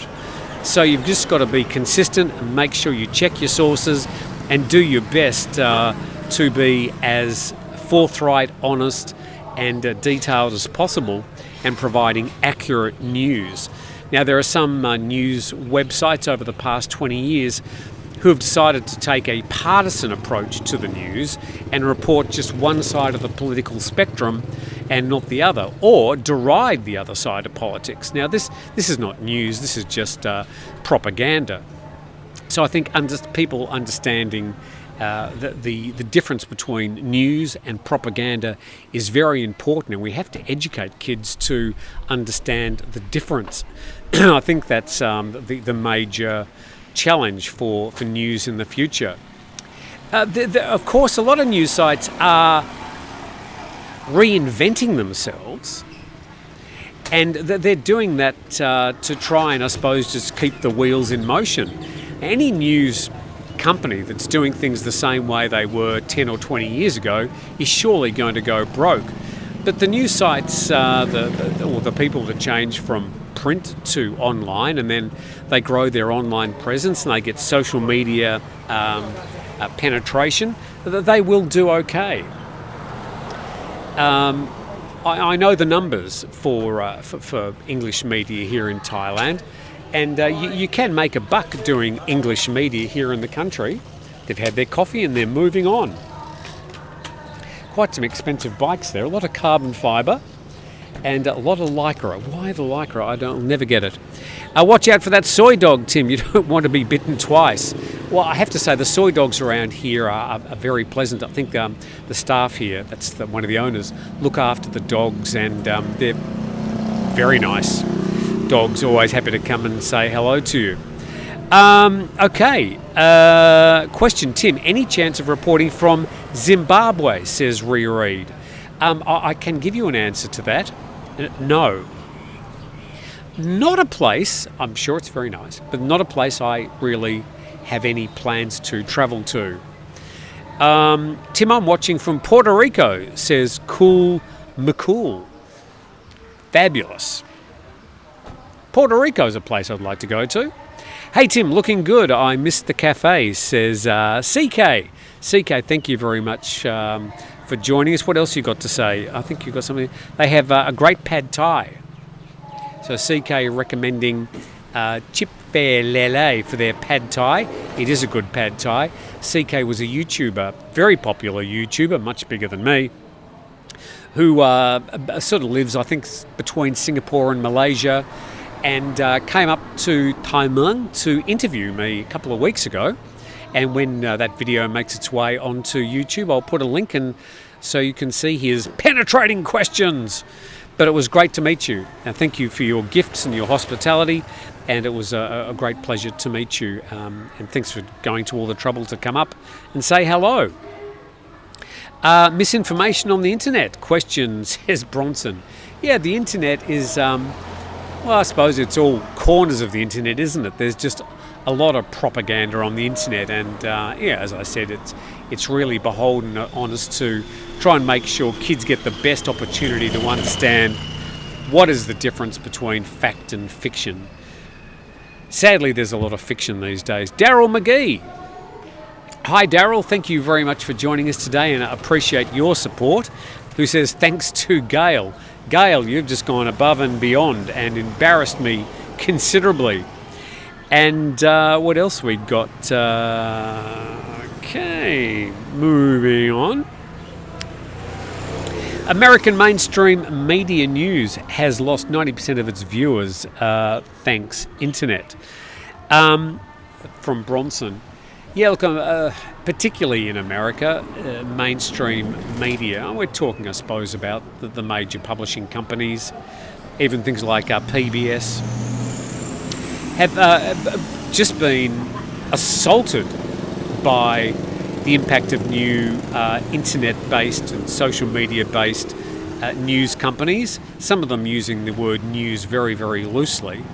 So you've just got to be consistent and make sure you check your sources and do your best to be as forthright, honest and detailed as possible and providing accurate news. Now, there are some news websites over the past 20 years who have decided to take a partisan approach to the news and report just one side of the political spectrum and not the other, or deride the other side of politics. Now, this is not news, this is just propaganda. So I think people understanding the difference between news and propaganda is very important, and we have to educate kids to understand the difference. I think that's the major challenge for news in the future. Of course, a lot of news sites are reinventing themselves, and they're doing that to try and, I suppose, just keep the wheels in motion. Any news company that's doing things the same way they were 10 or 20 years ago is surely going to go broke. But the news sites, or the people that change from print to online, and then they grow their online presence and they get social media penetration, they will do okay. I know the numbers for English media here in Thailand, and you can make a buck doing English media here in the country. They've had their coffee and they're moving on. Quite some expensive bikes there, a lot of carbon fibre and a lot of lycra. Why the lycra? I'll never get it. Watch out for that soy dog, Tim. You don't want to be bitten twice. Well, I have to say the soy dogs around here are very pleasant. I think the staff here, that's one of the owners, look after the dogs, and they're very nice dogs, always happy to come and say hello to you. Okay. Question, Tim. Any chance of reporting from Zimbabwe, says Reed. I can give you an answer to that. No. Not a place, I'm sure it's very nice, but not a place I really have any plans to travel to. Tim, I'm watching from Puerto Rico, says Cool McCool. Fabulous. Puerto Rico is a place I'd like to go to. Hey Tim, looking good. I missed the cafe, says CK. CK, thank you very much for joining us. What else you got to say? I think you got something. They have a great pad thai. So CK recommending Chip Fair Lele for their pad thai. It is a good pad thai. CK was a YouTuber, very popular YouTuber, much bigger than me, who sort of lives, I think, between Singapore and Malaysia, and came up to Thailand to interview me a couple of weeks ago. And when that video makes its way onto YouTube, I'll put a link in so you can see his penetrating questions. But it was great to meet you. And thank you for your gifts and your hospitality. And it was a great pleasure to meet you. And thanks for going to all the trouble to come up and say hello. Misinformation on the internet. Question, says Bronson. Yeah, the internet is, well, I suppose it's all corners of the internet, isn't it? There's just a lot of propaganda on the internet. And yeah, as I said, it's really beholden on us to try and make sure kids get the best opportunity to understand what is the difference between fact and fiction. Sadly, there's a lot of fiction these days. Daryl McGee. Hi, Daryl. Thank you very much for joining us today, and I appreciate your support. Who says, thanks to Gail. Gail, you've just gone above and beyond and embarrassed me considerably. And what else we got? Okay, moving on. American mainstream media news has lost 90% of its viewers, thanks internet. From Bronson. Yeah, look, particularly in America, mainstream media, we're talking, I suppose, about the major publishing companies, even things like PBS, have just been assaulted by the impact of new internet-based and social media-based news companies, some of them using the word news very, very loosely.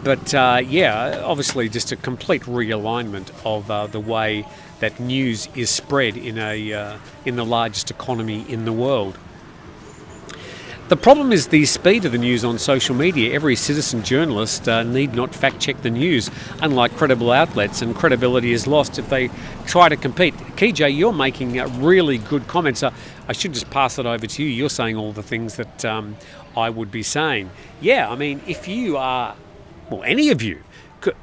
But yeah, obviously just a complete realignment of the way that news is spread in the largest economy in the world. The problem is the speed of the news on social media. Every citizen journalist need not fact-check the news, unlike credible outlets, and credibility is lost if they try to compete. KJ, you're making really good comments. I should just pass it over to you. You're saying all the things that I would be saying. Yeah, I mean, if you are, well, any of you,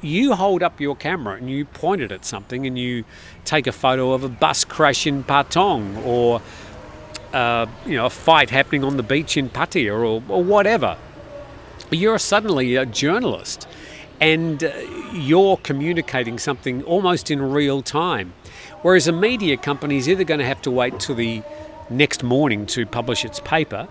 you hold up your camera and you point it at something and you take a photo of a bus crash in Patong, or a fight happening on the beach in Pattaya or whatever, you're suddenly a journalist, and you're communicating something almost in real time. Whereas a media company is either going to have to wait till the next morning to publish its paper,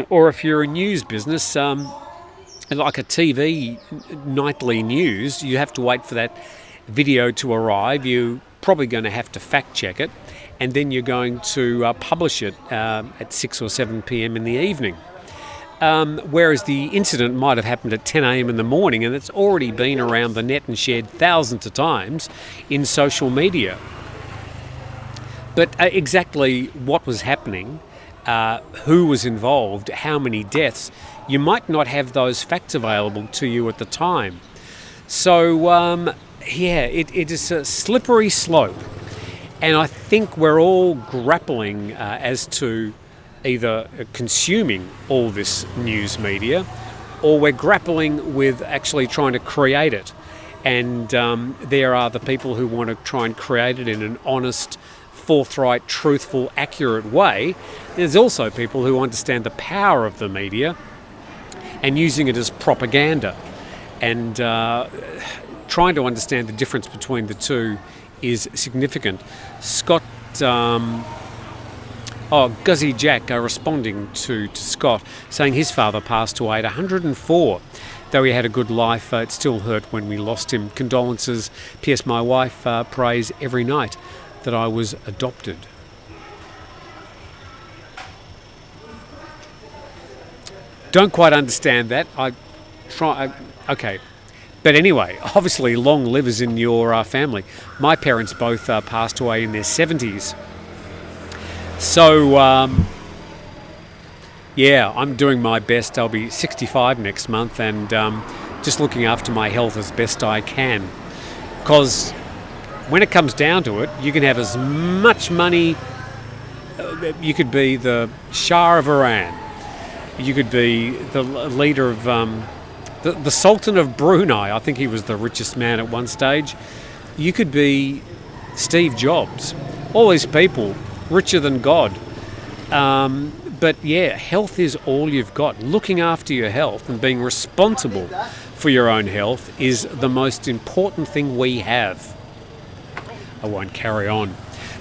or if you're a news business, like a TV nightly news, you have to wait for that video to arrive. You're probably going to have to fact check it, and then you're going to publish it at 6 or 7 p.m. in the evening. Whereas the incident might have happened at 10 a.m. in the morning, and it's already been around the net and shared thousands of times in social media. But exactly what was happening, who was involved, how many deaths, you might not have those facts available to you at the time. So, it is a slippery slope. And I think we're all grappling as to either consuming all this news media, or we're grappling with actually trying to create it. And there are the people who want to try and create it in an honest, forthright, truthful, accurate way. There's also people who understand the power of the media and using it as propaganda. And trying to understand the difference between the two is significant. Scott... Guzzy Jack responding to Scott, saying his father passed away at 104. Though he had a good life, it still hurt when we lost him. Condolences. P.S. My wife prays every night that I was adopted. Don't quite understand that. Okay. But anyway, obviously long livers in your family. My parents both passed away in their 70s. So, I'm doing my best. I'll be 65 next month, and just looking after my health as best I can. Because when it comes down to it, you can have as much money. You could be the Shah of Iran. You could be the leader of the Sultan of Brunei. I think he was the richest man at one stage. You could be Steve Jobs. All these people richer than God. But health is all you've got. Looking after your health and being responsible for your own health is the most important thing we have. I won't carry on.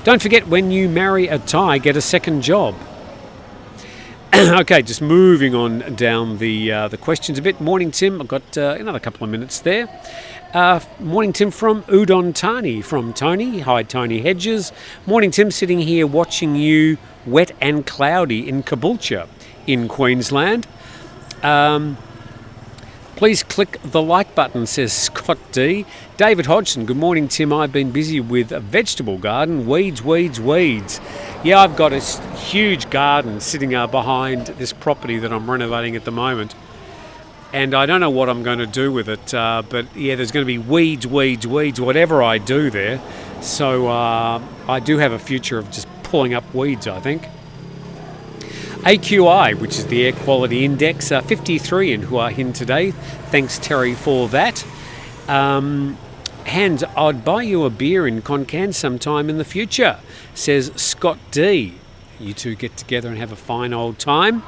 Don't forget, when you marry a Thai, get a second job. Okay, just moving on down the questions a bit. Morning, Tim. I've got another couple of minutes there. Morning, Tim, from Udon Thani, from Tony. Hi, Tony Hedges. Morning, Tim, sitting here watching you wet and cloudy in Caboolture in Queensland. Please click the like button, says Scott D. David Hodgson, good morning, Tim. I've been busy with a vegetable garden. Weeds. Yeah, I've got a huge garden sitting behind this property that I'm renovating at the moment. And I don't know what I'm going to do with it, but there's going to be weeds, whatever I do there. So I do have a future of just pulling up weeds, I think. AQI, which is the Air Quality Index, 53 in Hua Hin today. Thanks, Terry, for that. Hans, I'd buy you a beer in Konkan sometime in the future, says Scott D. You two get together and have a fine old time.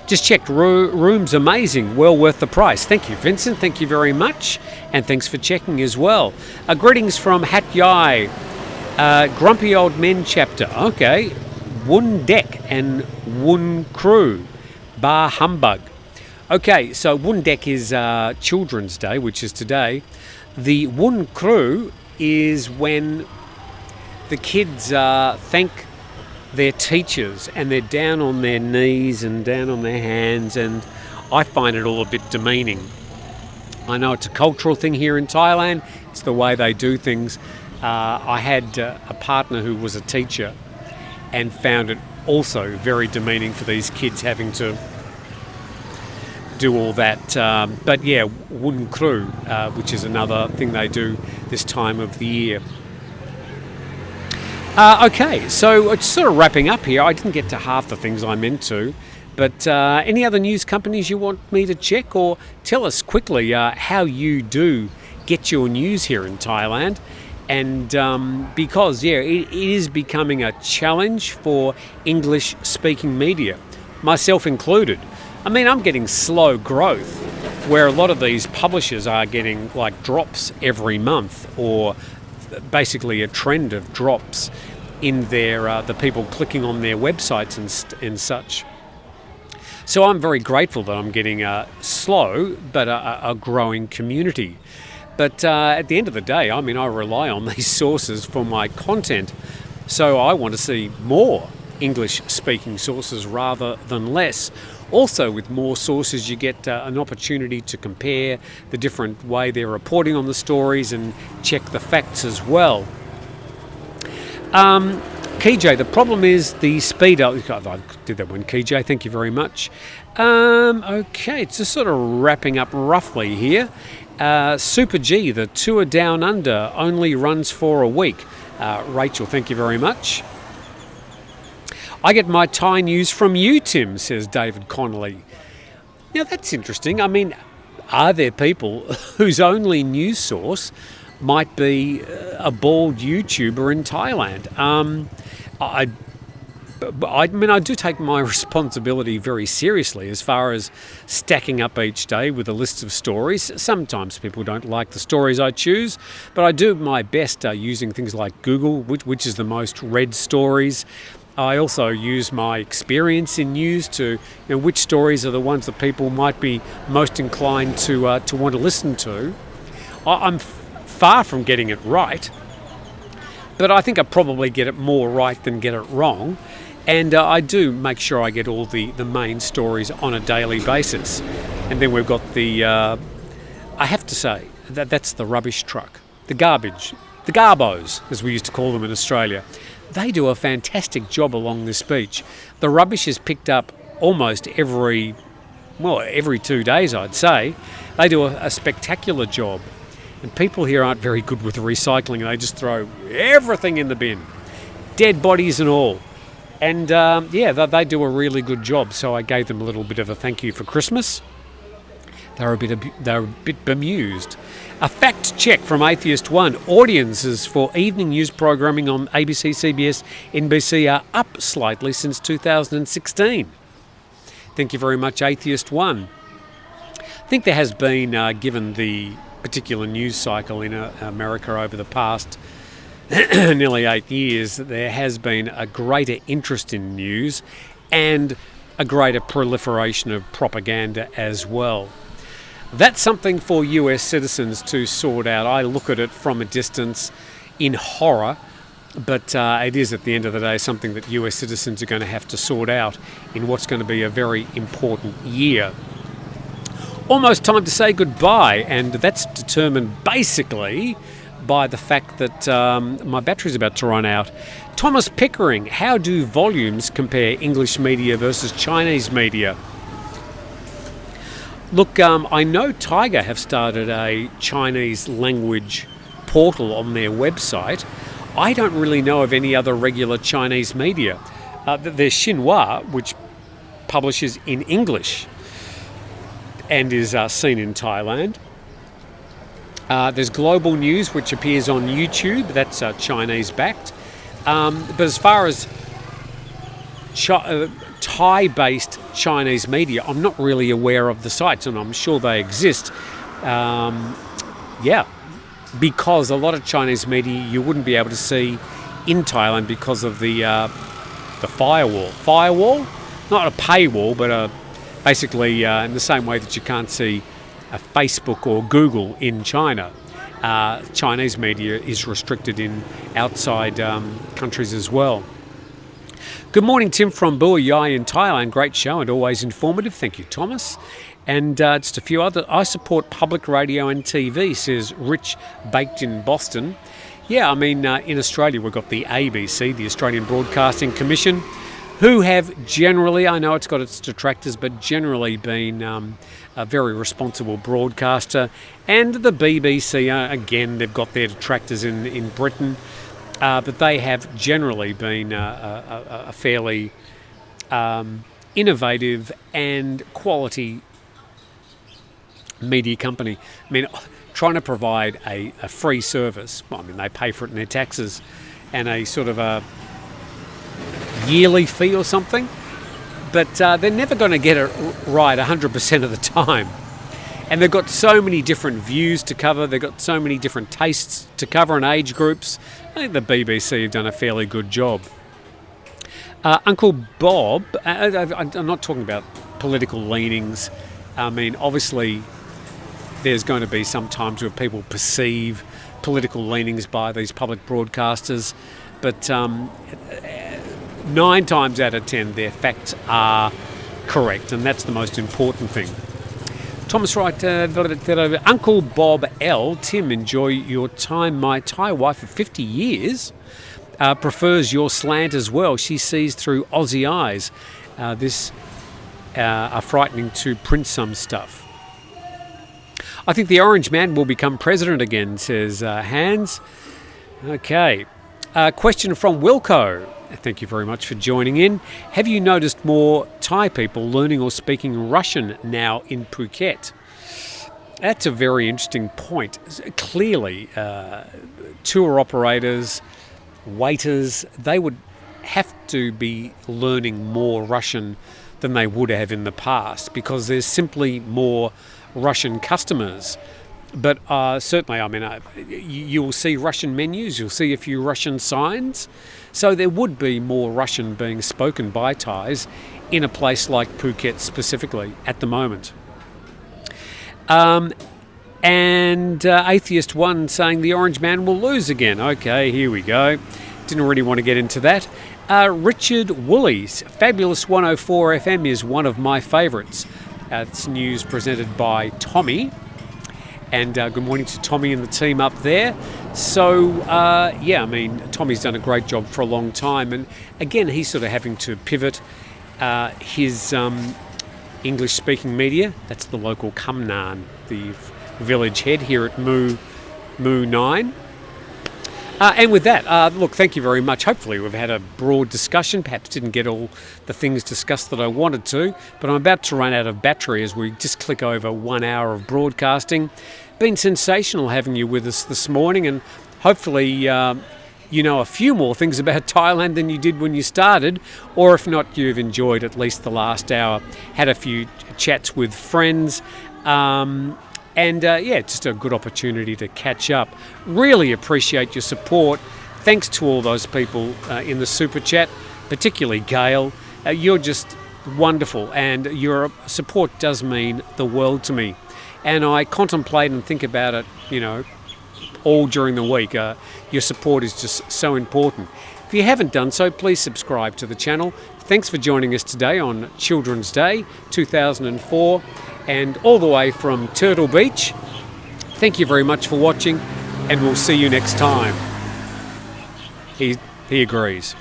Just checked, room's amazing, well worth the price. Thank you, Vincent, thank you very much. And thanks for checking as well. Greetings from Hat Yai, Grumpy Old Men chapter. Okay, Wun Dek and Wun Crew, Bar Humbug. Okay, so Wun Dek is Children's Day, which is today. The Wun Crew is when the kids thank their teachers, and they're down on their knees and down on their hands, and I find it all a bit demeaning. I know it's a cultural thing here in Thailand. It's the way they do things. I had a partner who was a teacher and found it also very demeaning for these kids having to do all that. But yeah, Wun Crew, which is another thing they do this time of the year. Okay, so it's sort of wrapping up here. I didn't get to half the things I meant to, but any other news companies you want me to check, or tell us quickly how you do get your news here in Thailand, And because, it is becoming a challenge for English-speaking media, myself included. I mean, I'm getting slow growth, where a lot of these publishers are getting like drops every month, or basically a trend of drops in their the people clicking on their websites and such. So I'm very grateful that I'm getting a slow but a growing community. But at the end of the day, I mean, I rely on these sources for my content, so I want to see more English-speaking sources rather than less. Also, with more sources, you get an opportunity to compare the different way they're reporting on the stories and check the facts as well. KJ, the problem is the speed. I did that one, KJ. Thank you very much. Okay, it's just sort of wrapping up roughly here. Super G, the tour down under only runs for a week. Rachel, thank you very much. I get my Thai news from you, Tim, says David Connolly. Now, that's interesting. I mean, are there people whose only news source might be a bald YouTuber in Thailand? I mean, I do take my responsibility very seriously as far as stacking up each day with a list of stories. Sometimes people don't like the stories I choose, but I do my best using things like Google, which is the most read stories. I also use my experience in news to, which stories are the ones that people might be most inclined to want to listen to. I'm far from getting it right, but I think I probably get it more right than get it wrong. And I do make sure I get all the main stories on a daily basis. And then we've got I have to say, that's the rubbish truck, the garbage, the garbos, as we used to call them in Australia. They do a fantastic job along this beach. The rubbish is picked up almost every 2 days, I'd say. They do a spectacular job. And people here aren't very good with recycling. They just throw everything in the bin, dead bodies and all. And they do a really good job. So I gave them a little bit of a thank you for Christmas. They were a bit bemused. A fact check from Atheist One: audiences for evening news programming on ABC, CBS, NBC are up slightly since 2016. Thank you very much, Atheist One. I think there has been, given the particular news cycle in America over the past nearly 8 years, there has been a greater interest in news and a greater proliferation of propaganda as well. That's something for US citizens to sort out. I look at it from a distance in horror, but it is at the end of the day something that US citizens are going to have to sort out in what's going to be a very important year. Almost time to say goodbye, and that's determined basically by the fact that my battery's about to run out. Thomas Pickering, how do volumes compare English media versus Chinese media? Look, I know Tiger have started a Chinese language portal on their website. I don't really know of any other regular Chinese media. There's Xinhua, which publishes in English and is seen in Thailand. There's Global News, which appears on YouTube. That's Chinese-backed. But as far as Thai-based Chinese media, I'm not really aware of the sites, and I'm sure they exist. Because a lot of Chinese media you wouldn't be able to see in Thailand because of the firewall. Firewall? Not a paywall, but basically in the same way that you can't see a Facebook or Google in China. Chinese media is restricted in outside countries as well. Good morning, Tim from Bua Yai in Thailand. Great show and always informative. Thank you, Thomas. And just a few other. I support public radio and TV, says Rich Baked in Boston. Yeah, I mean, in Australia we've got the ABC, the Australian Broadcasting Commission, who have generally, I know it's got its detractors, but generally been a very responsible broadcaster. And the BBC, again, they've got their detractors in Britain, but they have generally been a fairly innovative and quality media company. I mean, trying to provide a free service. Well, I mean, they pay for it in their taxes and a sort of a yearly fee or something, but they're never going to get it right 100% of the time. And they've got so many different views to cover, they've got so many different tastes to cover and age groups. I think the BBC have done a fairly good job. Uncle Bob, I'm not talking about political leanings. I mean, obviously, there's going to be some times where people perceive political leanings by these public broadcasters, but 9 times out of 10, their facts are correct, and that's the most important thing. Thomas Wright, Uncle Bob L. Tim, enjoy your time. My Thai wife of 50 years prefers your slant as well. She sees through Aussie eyes. This are frightening to print some stuff. I think the Orange Man will become president again, says Hans. Okay. Question from Wilco. Thank you very much for joining in. Have you noticed more Thai people learning or speaking Russian now in Phuket? That's a very interesting point. Clearly, tour operators, waiters, they would have to be learning more Russian than they would have in the past because there's simply more Russian customers. But certainly, I mean, you will see Russian menus, you'll see a few Russian signs. So there would be more Russian being spoken by Thais in a place like Phuket specifically at the moment. And Atheist One saying the Orange Man will lose again. Okay, here we go. Didn't really want to get into that. Richard Woolley's Fabulous 104 FM is one of my favourites. It's news presented by Tommy. And good morning to Tommy and the team up there. So, yeah, I mean, Tommy's done a great job for a long time. And again, he's sort of having to pivot his English-speaking media. That's the local Kumnan, the village head here at Moo 9. And with that, look, thank you very much. Hopefully we've had a broad discussion. Perhaps didn't get all the things discussed that I wanted to, but I'm about to run out of battery as we just click over 1 hour of broadcasting. Been sensational having you with us this morning, and hopefully you know a few more things about Thailand than you did when you started, or if not, you've enjoyed at least the last hour, had a few chats with friends, and yeah, just a good opportunity to catch up. Really appreciate your support. Thanks to all those people in the Super Chat, particularly Gail. You're just wonderful, and your support does mean the world to me. And I contemplate and think about it, you know, all during the week. Your support is just so important. If you haven't done so, please subscribe to the channel. Thanks for joining us today on Children's Day 2004 and all the way from Turtle Beach. Thank you very much for watching, and we'll see you next time. He agrees.